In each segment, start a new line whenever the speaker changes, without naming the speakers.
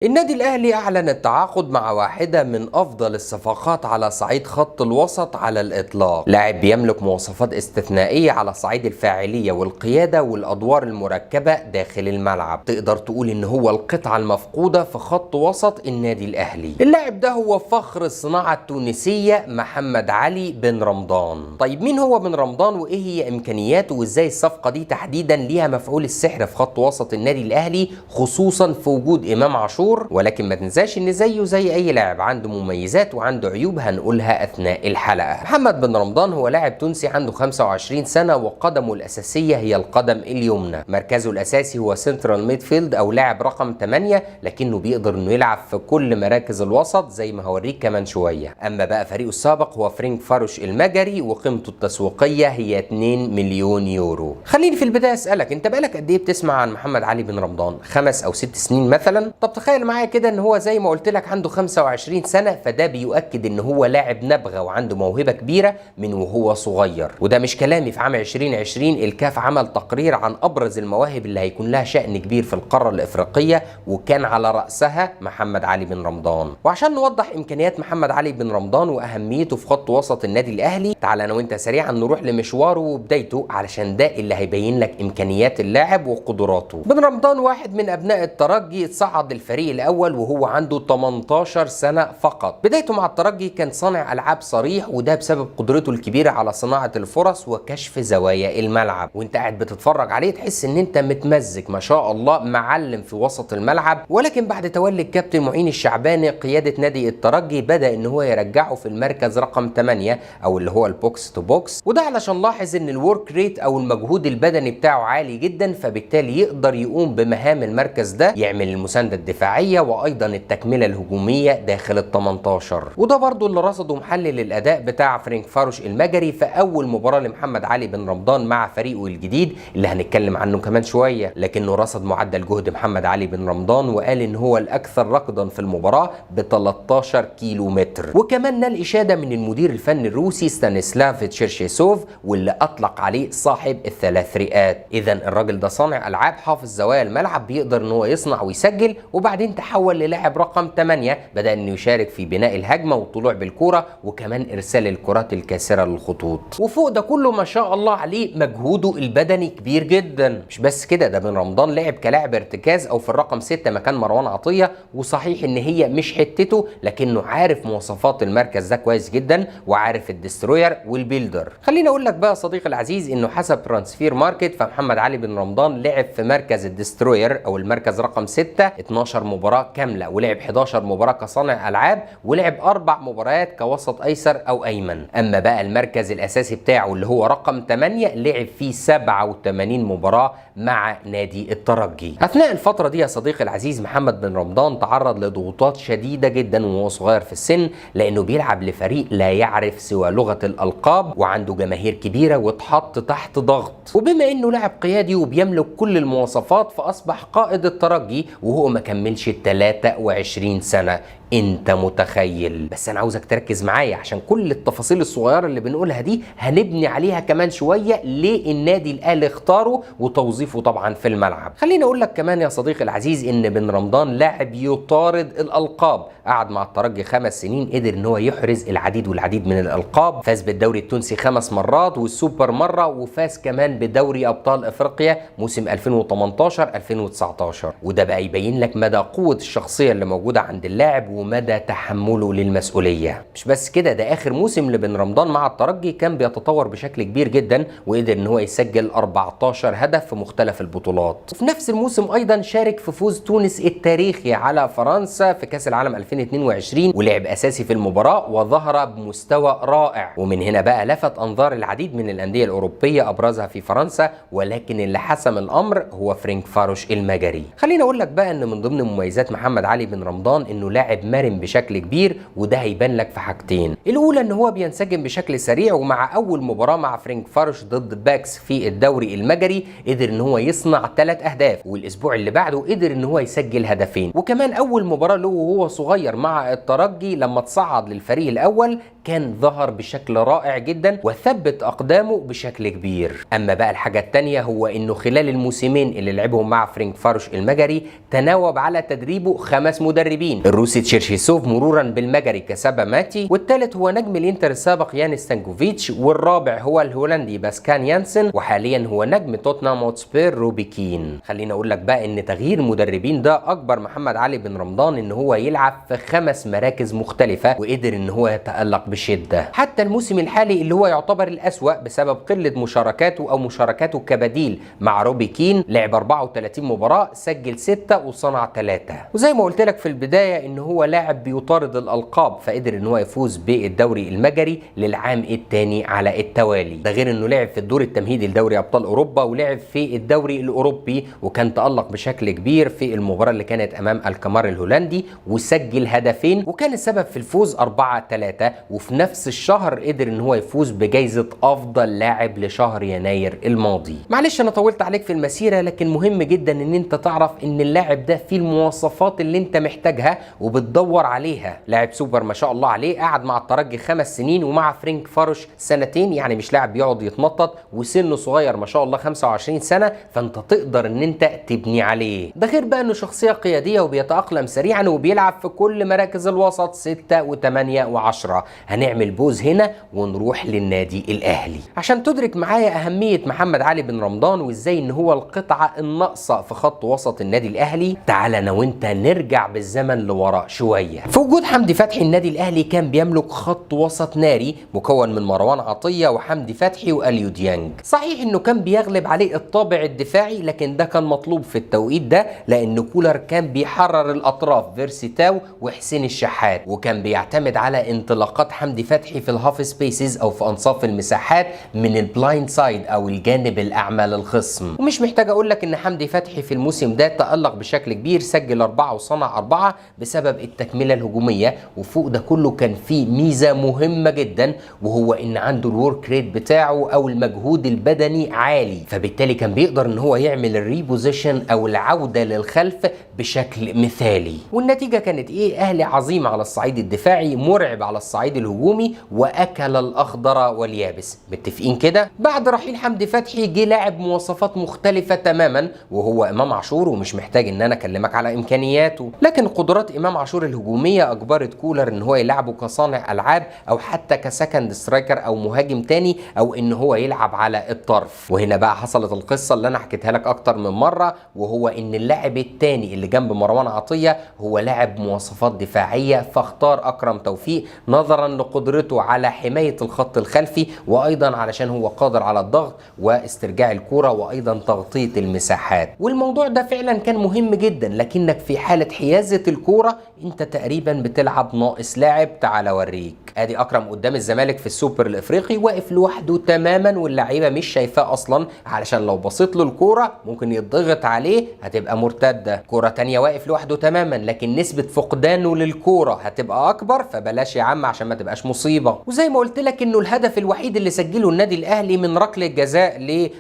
النادي الأهلي أعلن التعاقد مع واحدة من أفضل الصفقات على صعيد خط الوسط على الإطلاق. لاعب بيملك مواصفات استثنائية على صعيد الفاعلية والقيادة والأدوار المركبة داخل الملعب. تقدر تقول إن هو القطعة المفقودة في خط وسط النادي الأهلي. اللاعب ده هو فخر الصناعة التونسية محمد علي بن رمضان. طيب مين هو بن رمضان وإيه هي إمكانياته وإزاي الصفقة دي تحديدا ليها مفعول السحر في خط وسط النادي الأهلي، خصوصا في وجود إمام عاشور؟ ولكن ما تنساش ان زيه زي اي لاعب عنده مميزات وعنده عيوب هنقولها اثناء الحلقه. محمد بن رمضان هو لاعب تونسي عنده 25 سنه وقدمه الاساسيه هي القدم اليمنى. مركزه الاساسي هو سنترال ميدفيلد او لاعب رقم 8، لكنه بيقدر انه يلعب في كل مراكز الوسط زي ما هوريك كمان شويه. اما بقى فريقه السابق هو فرنكفاروش المجري وقيمته التسويقيه هي 2 مليون يورو. خليني في البدايه اسالك، انت بقالك قد ايه بتسمع عن محمد علي بن رمضان؟ 5 أو 6 سنين مثلا؟ طب تخيل معايا كده ان هو زي ما قلت لك عنده 25 سنه، فده بيؤكد ان هو لاعب نابغه وعنده موهبه كبيره من وهو صغير. وده مش كلامي، في عام 2020 الكاف عمل تقرير عن ابرز المواهب اللي هيكون لها شأن كبير في القاره الافريقيه، وكان على رأسها محمد علي بن رمضان. وعشان نوضح امكانيات محمد علي بن رمضان واهميته في خط وسط النادي الاهلي، تعال انا وانت سريعا نروح لمشواره وبدايته، علشان ده اللي هيبين لك امكانيات اللاعب وقدراته. بن رمضان واحد من ابناء الترجي، اتصعد للفريق الاول وهو عنده 18 سنه فقط. بدايته مع الترجي كان صانع العاب صريح، وده بسبب قدرته الكبيره على صناعه الفرص وكشف زوايا الملعب. وانت قاعد بتتفرج عليه تحس ان انت متمزج، ما شاء الله معلم في وسط الملعب. ولكن بعد تولي الكابتن معين الشعباني قياده نادي الترجي بدا ان هو يرجعه في المركز رقم 8 او اللي هو البوكس تو بوكس، وده علشان لاحظ ان الورك ريت او المجهود البدني بتاعه عالي جدا، فبالتالي يقدر يقوم بمهام المركز ده، يعمل المسانده الدفاعيه وايضا التكمله الهجوميه داخل ال 18. وده برضو اللي رصده محلل الاداء بتاع فرنكفاروش المجري في اول مباراه لمحمد علي بن رمضان مع فريقه الجديد اللي هنتكلم عنه كمان شويه. لكنه رصد معدل جهد محمد علي بن رمضان وقال ان هو الاكثر ركضا في المباراه ب 13 كيلو متر. وكمان نال اشاده من المدير الفني الروسي ستانيسلاف تشيرشيسوف، واللي اطلق عليه صاحب الثلاث رئات. اذا الراجل ده صانع العاب، حافظ زوايا الملعب، بيقدر ان هو يصنع ويسجل. وبعدين تحول للاعب رقم 8، بدأ انه يشارك في بناء الهجمه والطلوع بالكره وكمان ارسال الكرات الكاسره للخطوط. وفوق ده كله ما شاء الله عليه مجهوده البدني كبير جدا. مش بس كده، ده بن رمضان لعب كلاعب ارتكاز او في الرقم 6 مكان مروان عطيه، وصحيح ان هي مش حتته، لكنه عارف مواصفات المركز ده كويس جدا وعارف الدستروير والبيلدر. خليني اقول لك بقى صديقي العزيز انه حسب ترانسفير ماركت فمحمد علي بن رمضان لعب في مركز الدستروير او المركز رقم 6 12 مباراه كامله، ولعب 11 مباراه كصانع العاب، ولعب 4 مباريات كوسط ايسر او ايمن. اما بقى المركز الاساسي بتاعه اللي هو رقم 8 لعب فيه 87 مباراه مع نادي الترجي. اثناء الفتره دي يا صديقي العزيز محمد بن رمضان تعرض لضغوطات شديده جدا وهو صغير في السن، لانه بيلعب لفريق لا يعرف سوى لغه الالقاب وعنده جماهير كبيره واتحط تحت ضغط. وبما انه لاعب قيادي وبيملك كل المواصفات فاصبح قائد الترجي وهو ما كملش 23 سنه. انت متخيل؟ بس انا عاوزك تركز معايا عشان كل التفاصيل الصغيره اللي بنقولها دي هنبني عليها كمان شويه ليه النادي الاهلي اختاره وتوظيفه طبعا في الملعب. خليني اقول لك كمان يا صديقي العزيز ان بن رمضان لاعب يطارد الالقاب، قعد مع الترجي 5 سنين، قدر ان هو يحرز العديد والعديد من الالقاب. فاز بالدوري التونسي 5 مرات والسوبر مره، وفاز كمان بدوري ابطال افريقيا موسم 2018 2019. وده بقى يبين لك مدى قوه الشخصيه اللي موجوده عند اللاعب ومدى تحمله للمسؤوليه. مش بس كده، ده اخر موسم لبن رمضان مع الترجي كان بيتطور بشكل كبير جدا، وقدر ان هو يسجل 14 هدف في مختلف البطولات. وفي نفس الموسم ايضا شارك في فوز تونس التاريخي على فرنسا في كاس العالم 2022 ولعب اساسي في المباراه وظهر بمستوى رائع. ومن هنا بقى لفت انظار العديد من الانديه الاوروبيه ابرزها في فرنسا، ولكن اللي حسم الامر هو فرنكفاروش المجري. خليني اقول لك بقى ان من ضمن مميزات محمد علي بن رمضان انه لاعب مرن بشكل كبير، وده هيبان لك في حاجتين. الاولى ان هو بينسجم بشكل سريع، ومع اول مباراه مع فرنكفاروش ضد باكس في الدوري المجري قدر ان هو يصنع 3 اهداف، والاسبوع اللي بعده قدر ان هو يسجل هدفين. وكمان اول مباراه له وهو صغير مع الترجي لما تصعد للفريق الاول كان ظهر بشكل رائع جدا وثبت اقدامه بشكل كبير. اما بقى الحاجه الثانيه هو انه خلال الموسمين اللي لعبهم مع فرينكفاروش المجري تناوب على تدريبه 5 مدربين، الروسي تشيرشيسوف مرورا بالمجري كسابا ماتي، والثالث هو نجم الانتر السابق يان ستانكوفيتش، والرابع هو الهولندي باسكان يانسن، وحاليا هو نجم توتنهام هوتسبير روبي كين. خليني اقول لك بقى ان تغيير المدربين ده اجبر محمد علي بن رمضان ان هو يلعب في 5 مراكز مختلفه، وقدر ان هو يتالق بشده. حتى الموسم الحالي اللي هو يعتبر الاسوأ بسبب قله مشاركاته او مشاركاته كبديل مع روبي كين، لعب 34 مباراه، سجل 6 وصنع 3. وزي ما قلت لك في البدايه ان هو لاعب بيطارد الالقاب، فقدر ان هو يفوز بالدوري المجري للعام الثاني على التوالي. ده غير انه لعب في الدور التمهيدي لدوري ابطال اوروبا، ولعب في الدوري الاوروبي، وكان تالق بشكل كبير في المباراه اللي كانت امام الكمار الهولندي وسجل هدفين، وكان السبب في الفوز 4-3. وفي نفس الشهر قدر ان هو يفوز بجائزه افضل لاعب لشهر يناير الماضي. معلش انا طولت عليك في المسيره، لكن مهم جدا ان انت تعرف ان اللاعب ده فيه المواصفات اللي انت محتاجها وبتدور عليها. لاعب سوبر ما شاء الله عليه، قعد مع الترجي 5 سنين ومع فرينكفاروش 2 يعني مش لاعب بيقعد يتنطط، وسنه صغير ما شاء الله 25 سنه، فانت تقدر ان انت تبني عليه. ده غير بقى انه شخصيه قياديه وبيتاقلم سريعا وبيلعب في كل مراكز الوسط 6 و8 و10. هنعمل بوز هنا ونروح للنادي الاهلي عشان تدرك معايا اهميه محمد علي بن رمضان وازاي ان هو القطعه الناقصه في خط وسط النادي الاهلي. تعال انا وانت نرجع بالزمن لورا شويه. في وجود حمدي فتحي النادي الاهلي كان بيملك خط وسط ناري مكون من مروان عطيه وحمدي فتحي واليو ديانج. صحيح انه كان بيغلب عليه الطابع الدفاعي، لكن ده كان مطلوب في التوقيت ده لان كولر كان بيحرر الاطراف فيرسيتاو وحسين الشحات، وكان بيعتمد على انطلاقات حمدي فتحي في الهاف سبيسز او في انصاف المساحات من البلايند سايد او الجانب الاعمى للخصم. ومش محتاج اقول لك ان حمدي فتحي في الموسم ده تألق بشكل كبير، سجل 4 وصنع 4 بسبب التكمله الهجوميه. وفوق ده كله كان فيه ميزه مهمه جدا، وهو ان عنده الورك ريت بتاعه او المجهود البدني عالي، فبالتالي كان بيقدر ان هو يعمل الريبوزيشن او العوده للخلف بشكل مثالي. والنتيجه كانت ايه؟ اهلي عظيم على الصعيد الدفاعي، مرعب على الصعيد الهجومي، واكل الاخضر واليابس. متفقين كده؟ بعد رحيل حمدي فتحي جه لاعب مواصفات مختلفه تماما، وهو امام عاشور، ومش محتاج ان انا اكلمك على امكانياته، لكن قدرات امام عاشور الهجوميه اجبرت كولر ان هو يلعبه كصانع العاب او حتى كسكند سترايكر او مهاجم تاني، او ان هو يلعب على الطرف. وهنا بقى حصلت القصه اللي انا حكيتها لك اكتر من مره، وهو ان اللاعب الثاني اللي جنب مروان عطيه هو لاعب مواصفات دفاعيه، فاختار اكرم توفيق نظرا لقدرته على حمايه الخط الخلفي، وايضا علشان هو قادر على الضغط واسترجاع الكره وايضا تغطيه المساحات. والموضوع ده فعلا كان مهم جدا، لكنك في حاله حيازه الكوره انت تقريبا بتلعب ناقص لاعب. تعال اوريك. ادي اكرم قدام الزمالك في السوبر الافريقي واقف لوحده تماما، واللعيبه مش شايفاه اصلا، علشان لو بصيت له الكوره ممكن يضغط عليه هتبقى مرتده. كوره تانية واقف لوحده تماما، لكن نسبه فقدانه للكوره هتبقى اكبر، فبلاش يا عم عشان ما تبقاش مصيبه. وزي ما قلت لك انه الهدف الوحيد اللي سجله النادي الاهلي من ركله جزاء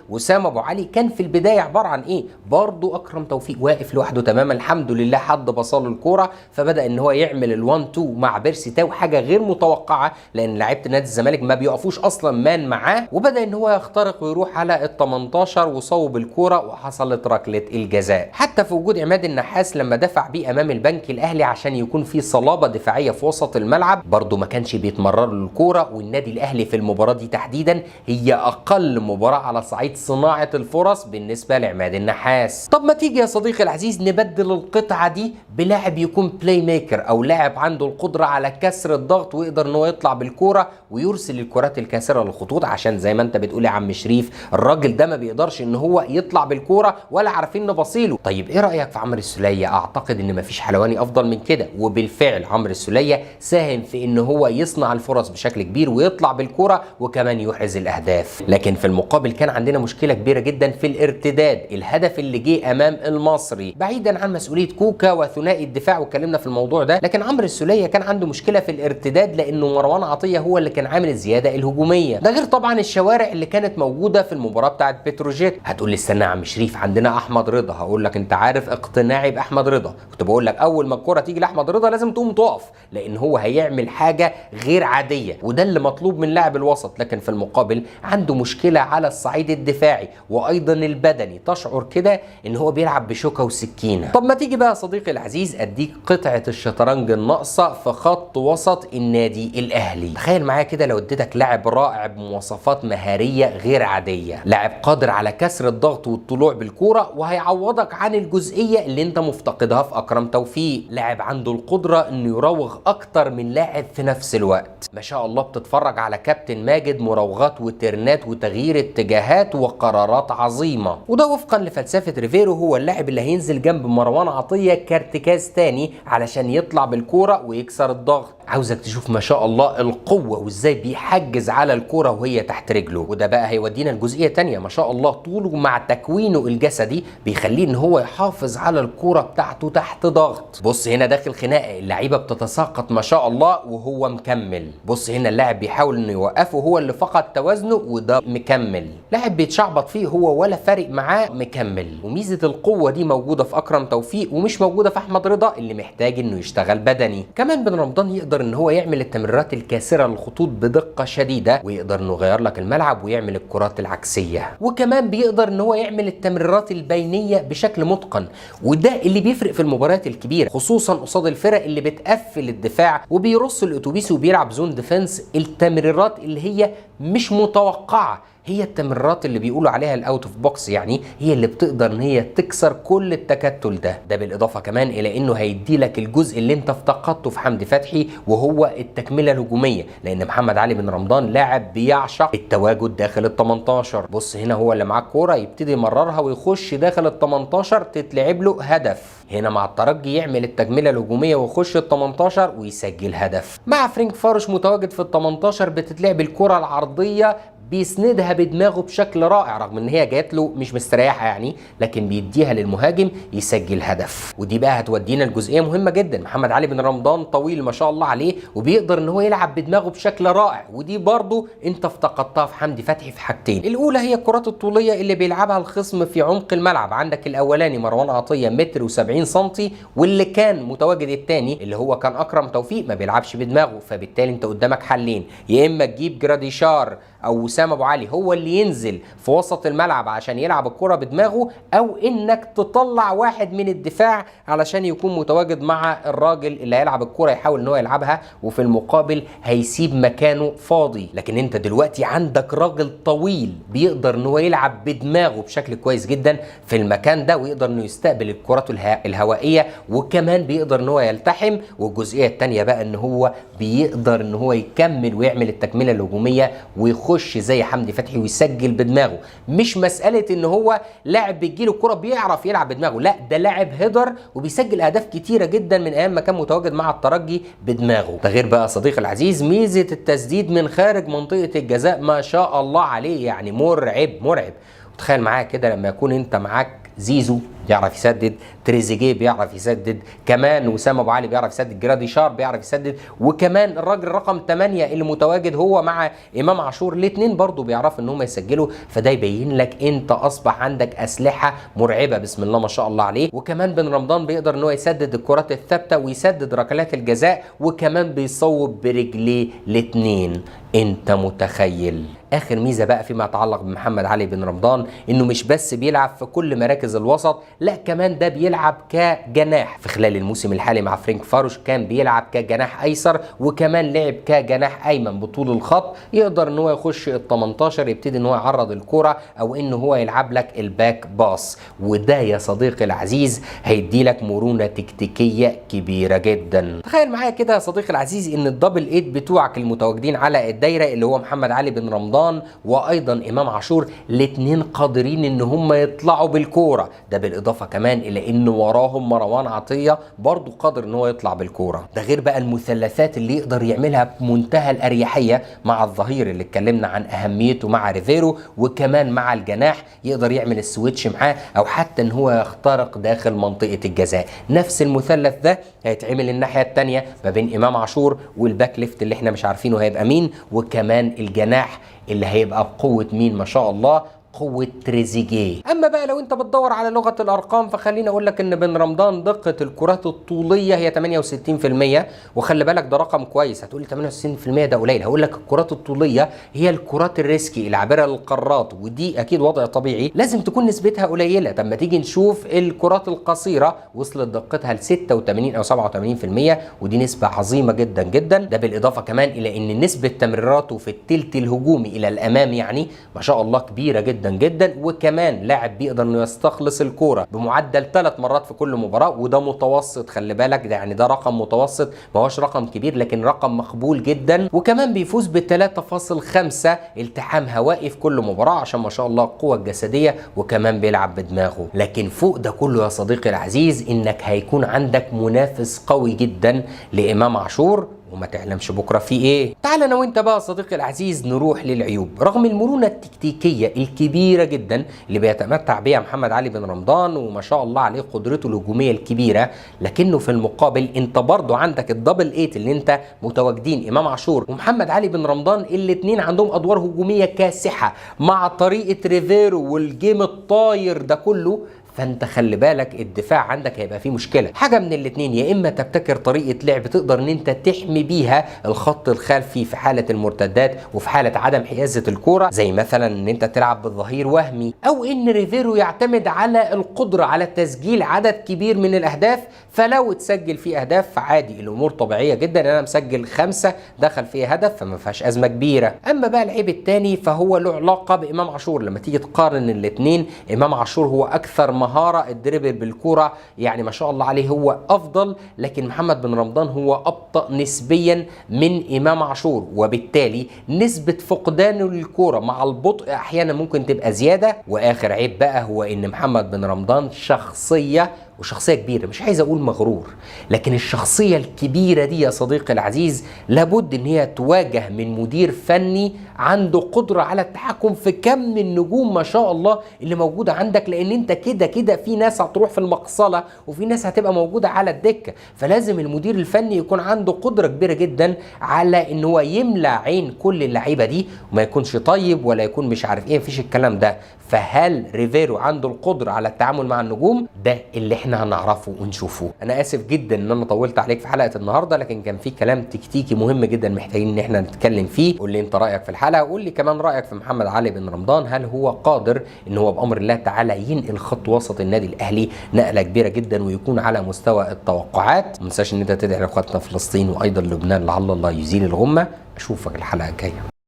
لوسام ابو علي كان في البدايه عباره عن ايه؟ برضه اكرم توفيق واقف لوحده تماما، الحمد لله حد بصاله الكوره، فبدا ان هو يعمل ال1 2 مع بيرسي تاو، حاجه غير متوقعه لان لعيبه نادي الزمالك ما بيقفوش اصلا مان معاه، وبدا ان هو يخترق ويروح على ال18 وصوب الكوره وحصلت ركله الجزاء. حتى في وجود عماد النحاس لما دفع بيه امام البنك الاهلي عشان يكون في صلابه دفاعيه في وسط الملعب، برضه ما كانش بيتمرر له الكوره. والنادي الاهلي في المباراه دي تحديدا هي اقل مباراه على صعيد صناعه الفرص بالنسبه لعماد النحاس. طب ما تيجي يا صديقي العزيز نبدل القطعه دي بلاعب يكون بلاي ميكر، او لاعب عنده القدره على كسر الضغط ويقدر ان هو يطلع بالكوره ويرسل الكرات الكاسره للخطوط، عشان زي ما انت بتقول يا عم شريف الراجل ده ما بيقدرش ان هو يطلع بالكوره ولا عارفين نبصيله. طيب ايه رايك في عمرو السوليه؟ اعتقد ان مفيش حلواني افضل من كده، وبالفعل عمرو السوليه ساهم في ان هو يصنع الفرص بشكل كبير ويطلع بالكوره وكمان يحرز الاهداف. لكن في المقابل كان عندنا مشكله كبيره جدا في الارتداد، الهدف اللي جه امام المصري بعيدا عن مسؤوليه كوكا وثنائي الدفاع واتكلمنا في الموضوع ده، لكن عمرو السوليه كان عنده مشكله في الارتداد لانه مروان عطيه هو اللي كان عامل الزياده الهجوميه. ده غير طبعا الشوارع اللي كانت موجوده في المباراه بتاعت بتروجيت. هتقول لي استنى يا عم شريف عندنا احمد رضا، هقول لك انت عارف اقتناعي باحمد رضا، كنت بقول لك اول ما الكره تيجي لاحمد رضا لازم تقوم تقف، لان هو هيعمل حاجه غير عاديه، وده اللي مطلوب من لاعب الوسط. لكن في المقابل عنده مشكله على الصعيد الدفاعي وايضا البدني، تشعر كده ان هو بيلعب بشوكه وسكينه. طب ما تيجي بقى يا صديقي العزيز اديك قطعه الشطرنج الناقصه في خط وسط النادي الاهلي. تخيل معايا كده لو اديتك لاعب رائع بمواصفات مهاريه غير عاديه، لاعب قادر على كسر الضغط والطلوع بالكوره وهيعوضك عن الجزئيه اللي انت مفتقدها في اكرم توفيق، لاعب عنده القدره انه يراوغ اكتر من لاعب في نفس الوقت. ما شاء الله بتتفرج على كابتن ماجد مراوغات وترنات وتغيير اتجاهات وقرارات عظيمه، وده وفقا لفلسفه ريفيرو هو اللاعب اللي هينزل جنب مروان عطيه كارتكاز تاني علشان يطلع بالكوره ويكسر الضغط. عاوزك تشوف ما شاء الله القوه وازاي بيحجز على الكوره وهي تحت رجله، وده بقى هيودينا لجزئيه تانيه. ما شاء الله طوله مع تكوينه الجسدي بيخليه ان هو يحافظ على الكوره بتاعته تحت ضغط. بص هنا داخل خناقه اللعيبه بتتساقط ما شاء الله وهو مكمل. بص هنا اللاعب بيحاول انه يوقفه، هو اللي فقد توازنه وده مكمل. لاعب بيتشعبط فيه هو ولا فارق معاه مكمل. وميزه القوه دي موجوده في اكرم توفيق ومش موجوده في احمد رضا اللي محتاج انه يشتغل بدني. كمان بن رمضان يقدر ان هو يعمل التمريرات الكاسره للخطوط بدقه شديده، ويقدر انه يغير لك الملعب ويعمل الكرات العكسيه، وكمان بيقدر ان هو يعمل التمريرات البينيه بشكل متقن، وده اللي بيفرق في المباريات الكبيره خصوصا قصاد الفرق اللي بتقفل الدفاع وبيرص الاتوبيس وبيلعب زون ديفنس. التمريرات اللي هي مش متوقعه هي التمريرات اللي بيقولوا عليها الاوت اوف بوكس، يعني هي اللي بتقدر ان هي تكسر كل التكتل ده بالاضافه كمان الى انه هيدي لك الجزء اللي انت افتقدته في حمدي فتحي وهو التكمله الهجوميه، لان محمد علي بن رمضان لاعب بيعشق التواجد داخل ال 18. بص هنا هو اللي معاه الكوره يبتدي يمررها ويخش داخل ال 18 تتلعب له هدف. هنا مع الترجي يعمل التكمله الهجوميه ويخش ال 18 ويسجل هدف. مع فرينك فارش متواجد في ال 18 بتتلعب الكره العرضيه بيسندها بدماغه بشكل رائع رغم ان هي جات له مش مستريحه يعني، لكن بيديها للمهاجم يسجل هدف. ودي بقى هتودينا لجزئيه مهمه جدا. محمد علي بن رمضان طويل ما شاء الله عليه وبيقدر ان هو يلعب بدماغه بشكل رائع، ودي برضه انت افتقدتها في حمدي فتحي في حاجتين. الاولى هي الكرات الطوليه اللي بيلعبها الخصم في عمق الملعب. عندك الاولاني مروان عطيه متر و70 سم، واللي كان متواجد الثاني اللي هو كان اكرم توفيق ما بيلعبش بدماغه. فبالتالي انت قدامك حلين، يا اما تجيب جراديشار او وسام ابو علي هو اللي ينزل في وسط الملعب عشان يلعب الكرة بدماغه، او انك تطلع واحد من الدفاع علشان يكون متواجد مع الراجل اللي هيلعب الكرة يحاول ان هو يلعبها وفي المقابل هيسيب مكانه فاضي. لكن انت دلوقتي عندك راجل طويل بيقدر ان هو يلعب بدماغه بشكل كويس جدا في المكان ده، ويقدر انه يستقبل الكرات الهوائية، وكمان بيقدر ان هو يلتحم. والجزئية الثانية بقى ان هو بيقدر ان هو يكمل ويعمل التكملة الهجومية ويخش زي حمدي فتحي ويسجل بدماغه. مش مسألة ان هو لاعب بتجيله الكرة بيعرف يلعب بدماغه، لا ده لاعب هيدر وبيسجل اهداف كتيرة جدا من ايام ما كان متواجد مع الترجي بدماغه. ده غير بقى صديقي العزيز ميزة التسديد من خارج منطقة الجزاء ما شاء الله عليه، يعني مرعب مرعب. تخيل معايا كده لما يكون انت معاك زيزو بيعرف يسدد، تريزيجيه بيعرف يسدد، كمان وسام ابو علي بيعرف يسدد، جراديشار بيعرف يسدد، وكمان الراجل رقم 8 اللي متواجد هو مع امام عاشور الاثنين برضو بيعرفوا ان هم يسجلوا. فده يبين لك انت اصبح عندك اسلحه مرعبه بسم الله ما شاء الله عليه. وكمان بن رمضان بيقدر ان هو يسدد الكرات الثابته ويسدد ركلات الجزاء، وكمان بيصوب برجليه الاثنين. انت متخيل؟ اخر ميزه بقى فيما يتعلق بمحمد علي بن رمضان انه مش بس بيلعب في كل مراكز الوسط، لا كمان ده بيلعب كجناح. في خلال الموسم الحالي مع فرينك فاروش كان بيلعب كجناح ايسر، وكمان لعب كجناح ايمن بطول الخط، يقدر ان هو يخش ال 18 يبتدي ان هو يعرض الكرة او ان هو يلعب لك الباك باس. وده يا صديقي العزيز هيدي لك مرونة تكتيكية كبيرة جدا. تخيل معايا كده يا صديقي العزيز ان الدبل 8 بتوعك المتواجدين على الدايرة اللي هو محمد علي بن رمضان وايضا امام عاشور الاثنين قادرين ان هم يطلعوا بالكوره. ده بالاضافه كمان الى ان وراهم مروان عطيه برضو قادر ان هو يطلع بالكوره. ده غير بقى المثلثات اللي يقدر يعملها بمنتهى الاريحيه مع الظهير اللي اتكلمنا عن اهميته مع ريفيرو، وكمان مع الجناح يقدر يعمل السويتش معاه او حتى ان هو يخترق داخل منطقه الجزاء. نفس المثلث ده هيتعمل الناحيه الثانيه ما بين امام عاشور والباك ليفت اللي احنا مش عارفينه هيبقى مين، وكمان الجناح اللي هيبقى بقوة مين ما شاء الله، قوة تريزيجيه. اما بقى لو انت بتدور على لغة الارقام فخليني اقول لك ان بن رمضان دقة الكرات الطولية هي 68%، وخلي بالك ده رقم كويس. هتقولي 68% ده قليل، هقول لك الكرات الطولية هي الكرات الريسكي العابرة للقارات، ودي اكيد وضع طبيعي لازم تكون نسبتها قليلة. طب ما تيجي نشوف الكرات القصيرة وصلت دقتها ل 86 او 87%، ودي نسبة عظيمة جدا جدا. ده بالاضافة كمان الى ان نسبة تمريراته في التلت الهجومي الى الامام يعني ما شاء الله كبيرة جدا جدا، وكمان لاعب بيقدر انه يستخلص الكورة بمعدل 3 مرات في كل مباراة، وده متوسط خلي بالك، ده يعني ده رقم متوسط ما هوش رقم كبير لكن رقم مقبول جدا. وكمان بيفوز ب 3.5 التحام هوائي في كل مباراة عشان ما شاء الله القوة الجسدية، وكمان بيلعب بدماغه. لكن فوق ده كله يا صديقي العزيز انك هيكون عندك منافس قوي جدا لامام عاشور، وما تعلمش بكره في ايه. تعال انا وانت بقى صديقي العزيز نروح للعيوب. رغم المرونه التكتيكيه الكبيره جدا اللي بيتمتع بها محمد علي بن رمضان وما شاء الله عليه قدرته الهجوميه الكبيره، لكنه في المقابل انت برضه عندك الدبل ايت اللي انت متواجدين امام عاشور ومحمد علي بن رمضان، الاثنين عندهم ادوار هجوميه كاسحه مع طريقه ريفيرو والجيم الطاير ده كله. فانت خلي بالك الدفاع عندك هيبقى فيه مشكله، حاجه من الاثنين، يا اما تبتكر طريقه لعب تقدر ان انت تحمي بيها الخط الخلفي في حاله المرتدات وفي حاله عدم حيازه الكوره، زي مثلا ان انت تلعب بالظهير وهمي، او ان ريفيرو يعتمد على القدره على تسجيل عدد كبير من الاهداف. فلو تسجل فيه اهداف فعادي، الامور طبيعيه جدا. انا مسجل 5 دخل فيه هدف فما فيهاش ازمه كبيره. اما بقى العيب الثاني فهو له علاقه بامام عاشور. لما تيجي تقارن الاثنين، امام عاشور هو اكثر مهاره الدريبل بالكوره، يعني ما شاء الله عليه هو افضل، لكن محمد بن رمضان هو ابطا نسبيا من امام عاشور، وبالتالي نسبه فقدانه للكوره مع البطء احيانا ممكن تبقى زياده. واخر عيب بقى هو ان محمد بن رمضان شخصيه، وشخصيه كبيره، مش عايز اقول مغرور، لكن الشخصيه الكبيره دي يا صديقي العزيز لابد ان هي تواجه من مدير فني عنده قدره على التحكم في كم النجوم ما شاء الله اللي موجوده عندك، لان انت كده كده في ناس هتروح في المقصله وفي ناس هتبقى موجوده على الدكه. فلازم المدير الفني يكون عنده قدره كبيره جدا على ان هو يملى عين كل اللعيبه دي، وما يكونش طيب ولا يكون مش عارف ايه، مفيش الكلام ده. فهل ريفيرو عنده القدره على التعامل مع النجوم؟ ده اللي احنا هنعرفه ونشوفه. انا اسف جدا ان انا طولت عليك في حلقه النهارده، لكن كان في كلام تكتيكي مهم جدا محتاجين ان احنا نتكلم فيه. قول لي انت رايك في الحلقه، وقول لي كمان رايك في محمد علي بن رمضان. هل هو قادر ان هو بامر الله تعالى ينقل خط وسط النادي الاهلي نقله كبيره جدا ويكون على مستوى التوقعات؟ ما تنساش ان انت تدعي لاخواتنا في فلسطين وايضا لبنان لعل الله يزيل الغمه. اشوفك الحلقه الجايه.